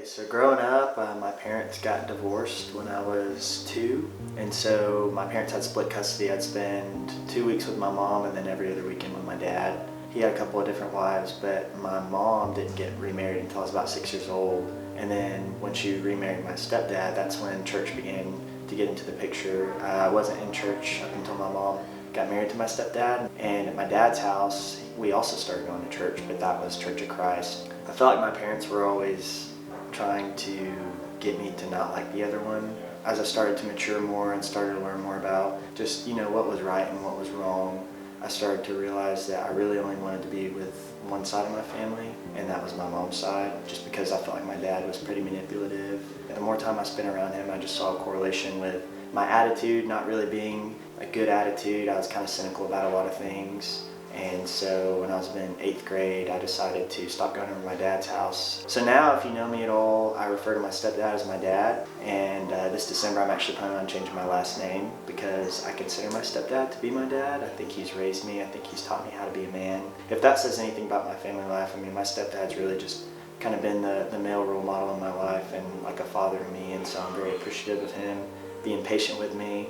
So growing up, my parents got divorced when I was 2, and so my parents had split custody. I'd spend 2 weeks with my mom and then every other weekend with my dad. He had a couple of different wives, but my mom didn't get remarried until I was about 6 years old. And then when she remarried my stepdad, that's when church began to get into the picture. I wasn't in church up until my mom got married to my stepdad. And at my dad's house, we also started going to church, but that was Church of Christ. I felt like my parents were always trying to get me to not like the other one. As I started to mature more and started to learn more about just, what was right and what was wrong, I started to realize that I really only wanted to be with one side of my family, and that was my mom's side, just because I felt like my dad was pretty manipulative. The more time I spent around him, I just saw a correlation with my attitude not really being a good attitude. I was kind of cynical about a lot of things. And so when I was in 8th grade, I decided to stop going over to my dad's house. So now, if you know me at all, I refer to my stepdad as my dad. And this December, I'm actually planning on changing my last name because I consider my stepdad to be my dad. I think he's raised me. I think he's taught me how to be a man. If that says anything about my family life, my stepdad's really just kind of been the male role model in my life and like a father to me. And so I'm very appreciative of him being patient with me.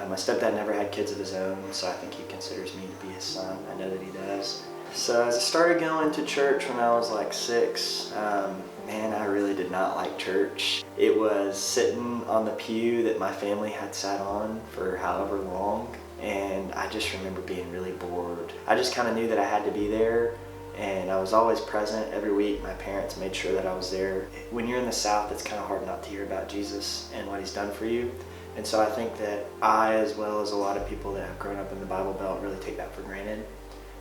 My stepdad never had kids of his own, so I think he considers me to be his son. I know that he does. So as I started going to church when I was like 6, I really did not like church. It was sitting on the pew that my family had sat on for however long, and I just remember being really bored. I just kind of knew that I had to be there, and I was always present every week. My parents made sure that I was there. When you're in the South, it's kind of hard not to hear about Jesus and what he's done for you. And so I think that I, as well as a lot of people that have grown up in the Bible Belt, really take that for granted.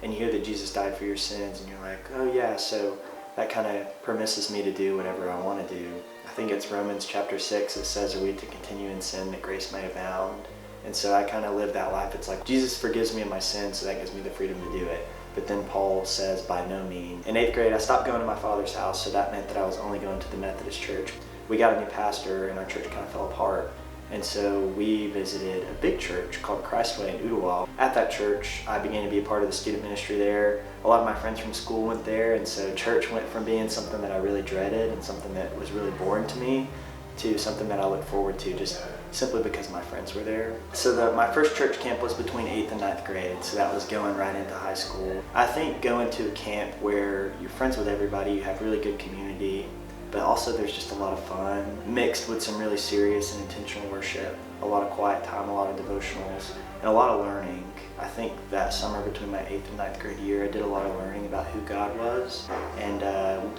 And you hear that Jesus died for your sins, and you're like, oh yeah, so that kind of permisses me to do whatever I want to do. I think it's Romans chapter 6 that says, are we to continue in sin that grace may abound? And so I kind of live that life. It's like, Jesus forgives me of my sins, so that gives me the freedom to do it. But then Paul says, by no means. In 8th grade, I stopped going to my father's house, so that meant that I was only going to the Methodist church. We got a new pastor, and our church kind of fell apart. And so we visited a big church called Christway in Ooltewah. At that church, I began to be a part of the student ministry there. A lot of my friends from school went there, and so church went from being something that I really dreaded and something that was really boring to me to something that I looked forward to just simply because my friends were there. So my first church camp was between 8th and 9th grade, so that was going right into high school. I think going to a camp where you're friends with everybody, you have really good community, but also there's just a lot of fun mixed with some really serious and intentional worship, a lot of quiet time, a lot of devotionals, and a lot of learning. I think that summer between my 8th and 9th grade year, I did a lot of learning about who God was, and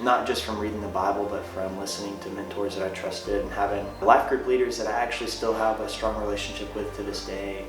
not just from reading the Bible, but from listening to mentors that I trusted and having life group leaders that I actually still have a strong relationship with to this day.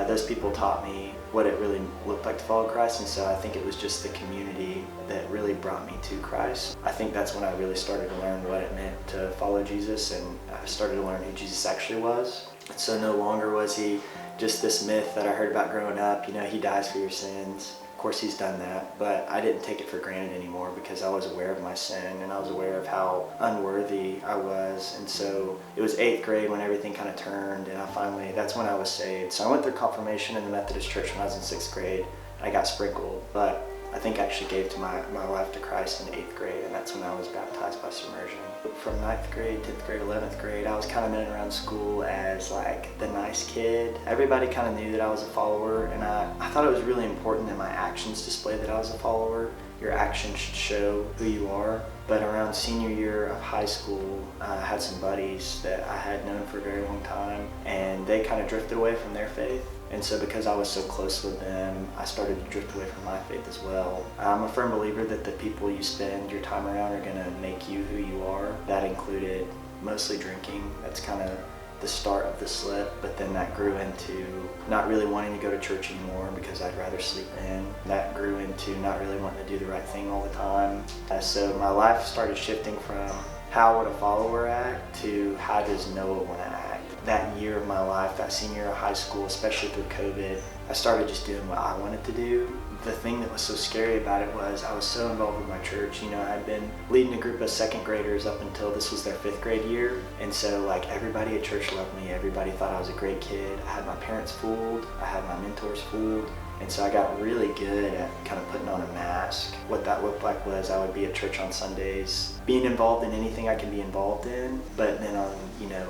Those people taught me what it really looked like to follow Christ, and so I think it was just the community that really brought me to Christ. I think that's when I really started to learn what it meant to follow Jesus, and I started to learn who Jesus actually was. So no longer was he just this myth that I heard about growing up, he dies for your sins. Of course he's done that, but I didn't take it for granted anymore because I was aware of my sin and I was aware of how unworthy I was. And so it was 8th grade when everything kind of turned, and that's when I was saved. So I went through confirmation in the Methodist church when I was in 6th grade. I got sprinkled, but I think I actually gave to my life to Christ in 8th grade, and that's when I was baptized by submersion. From 9th grade, 10th grade, 11th grade, I was kind of known around school as like the nice kid. Everybody kind of knew that I was a follower, and I thought it was really important that my actions display that I was a follower. Your actions should show who you are. But around senior year of high school, I had some buddies that I had known for a very long time, and they kind of drifted away from their faith. And so because I was so close with them, I started to drift away from my faith as well. I'm a firm believer that the people you spend your time around are going to make you who you are. That included mostly drinking. That's kind of the start of the slip, but then that grew into not really wanting to go to church anymore because I'd rather sleep in. That grew into not really wanting to do the right thing all the time. So my life started shifting from how would a follower act to how does Noah want to act. That year of my life, that senior year of high school, especially through COVID, I started just doing what I wanted to do. The thing that was so scary about it was I was so involved with my church. I had been leading a group of 2nd graders up until this was their 5th grade year. And so everybody at church loved me. Everybody thought I was a great kid. I had my parents fooled. I had my mentors fooled. And so I got really good at kind of putting on a mask what that looked like was I would be at church on Sundays, being involved in anything I could be involved in, but then on,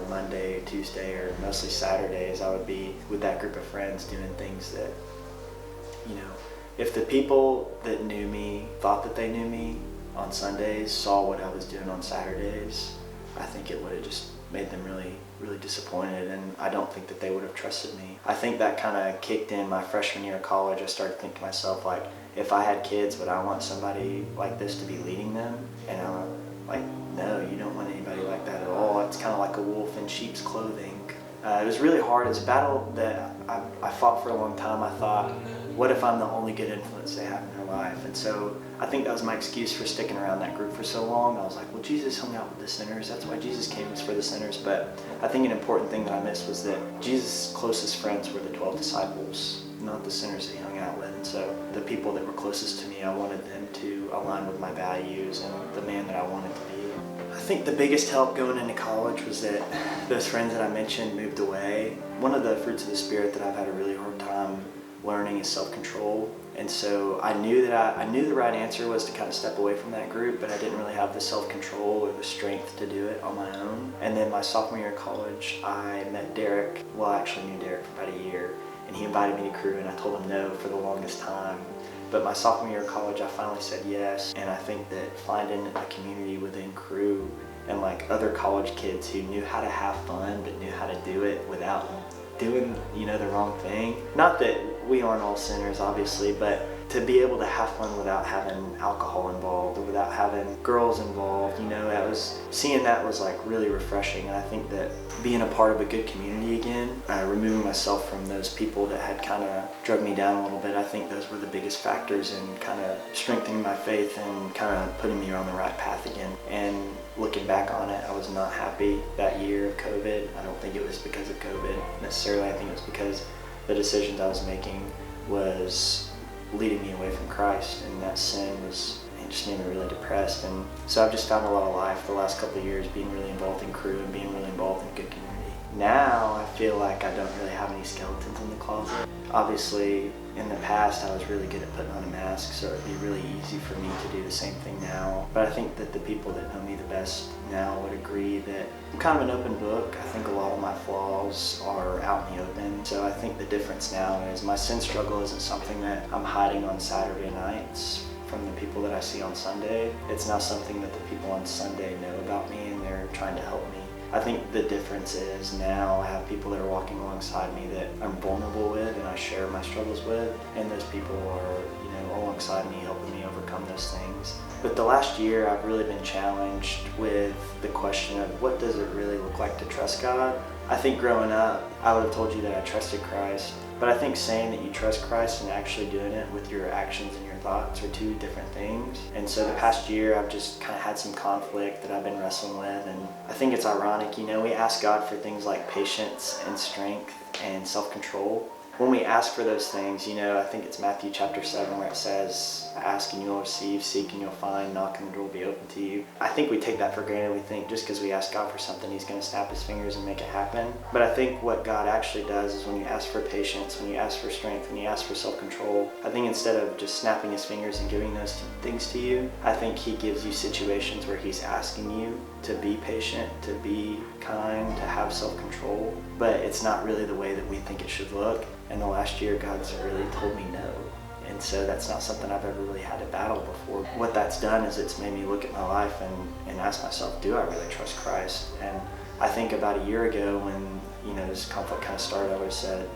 Monday, Tuesday, or mostly Saturdays, I would be with that group of friends doing things that, if the people that knew me, thought that they knew me on Sundays, saw what I was doing on Saturdays, I think it would have just made them really, really disappointed, and I don't think that they would have trusted me. I think that kind of kicked in my freshman year of college. I started thinking to myself, like, if I had kids, would I want somebody like this to be leading them? And I'm like, no, you don't want anybody like that at all. It's kind of like a wolf in sheep's clothing. It was really hard. It was a battle that I fought for a long time. I thought, what if I'm the only good influence they have in their life? And so I think that was my excuse for sticking around that group for so long. I was like, well, Jesus hung out with the sinners. That's why Jesus came, was for the sinners. But I think an important thing that I missed was that Jesus' closest friends were the 12 disciples, not the sinners that he hung out with. And so the people that were closest to me, I wanted them to align with my values and the man that I wanted to be. I think the biggest help going into college was that those friends that I mentioned moved away. One of the fruits of the Spirit that I've had a really hard time learning is self-control. And so I knew that I knew the right answer was to kind of step away from that group, but I didn't really have the self-control or the strength to do it on my own. And then my sophomore year of college, I met Derek. Well, I actually knew Derek for about a year, and he invited me to crew, and I told him no for the longest time. But my sophomore year of college, I finally said yes, and I think that finding a community within crew and like other college kids who knew how to have fun but knew how to do it without doing, the wrong thing. Not that we aren't all sinners, obviously, but to be able to have fun without having alcohol involved or without having girls involved, seeing that was like really refreshing. And I think that being a part of a good community again, removing myself from those people that had kind of drug me down a little bit, I think those were the biggest factors in kind of strengthening my faith and kind of putting me on the right path again. And looking back on it, I was not happy that year of COVID. I don't think it was because of COVID necessarily. I think it was because the decisions I was making was leading me away from Christ, and that sin it just made me really depressed. And so I've just found a lot of life the last couple of years being really involved in crew and being really involved in good community. Now I feel like I don't really have any skeletons in the closet. Obviously, in the past I was really good at putting on a mask, so it'd be really easy for me to do the same thing now. But I think that the people that know me the best now would agree that I'm kind of an open book. I think a lot of my flaws are out in the open. So I think the difference now is my sin struggle isn't something that I'm hiding on Saturday nights from the people that I see on Sunday. It's now something that the people on Sunday know about me and they're trying to help me. I think the difference is now I have people that are walking alongside me that I'm vulnerable with and I share my struggles with, and those people are, alongside me, helping me overcome those things. But the last year I've really been challenged with the question of what does it really look like to trust God? I think growing up, I would have told you that I trusted Christ, but I think saying that you trust Christ and actually doing it with your actions and your thoughts are two different things. And so the past year I've just kind of had some conflict that I've been wrestling with, and I think it's ironic, we ask God for things like patience and strength and self-control. When we ask for those things, I think it's Matthew chapter 7 where it says, ask and you'll receive, seek and you'll find, knock and the door will be open to you. I think we take that for granted. We think just because we ask God for something, he's going to snap his fingers and make it happen. But I think what God actually does is when you ask for patience, when you ask for strength, when you ask for self-control, I think instead of just snapping his fingers and giving those things to you, I think he gives you situations where he's asking you to be patient, to be kind, to have self-control. But it's not really the way that we think it should look. And the last year, God's really told me no. And so that's not something I've ever really had to battle before. What that's done is it's made me look at my life and ask myself, do I really trust Christ? And I think about a year ago when, this conflict kind of started, I would have said,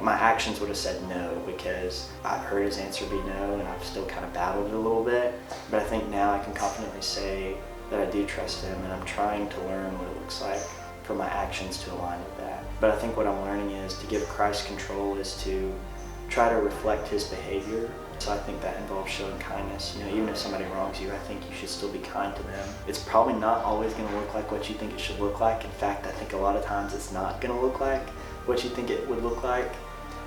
my actions would have said no because I've heard his answer be no and I've still kind of battled it a little bit. But I think now I can confidently say that I do trust him, and I'm trying to learn what it looks like for my actions to align with that. But I think what I'm learning is to give Christ control is to try to reflect his behavior. So I think that involves showing kindness. Even if somebody wrongs you, I think you should still be kind to them. It's probably not always going to look like what you think it should look like. In fact, I think a lot of times it's not going to look like what you think it would look like.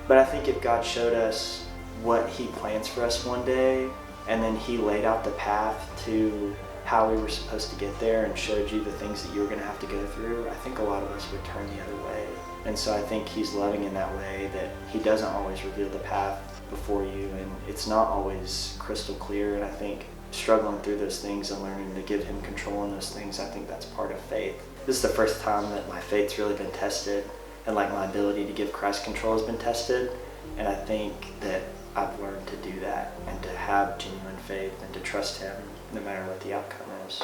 But I think if God showed us what he plans for us one day, and then he laid out the path to how we were supposed to get there and showed you the things that you were going to have to go through, I think a lot of us would turn the other way. And so I think he's loving in that way that he doesn't always reveal the path before you, and it's not always crystal clear. And I think struggling through those things and learning to give him control in those things, I think that's part of faith. This is the first time that my faith's really been tested, and like my ability to give Christ control has been tested. And I think that I've learned to do that and to have genuine faith and to trust him no matter what the outcome is.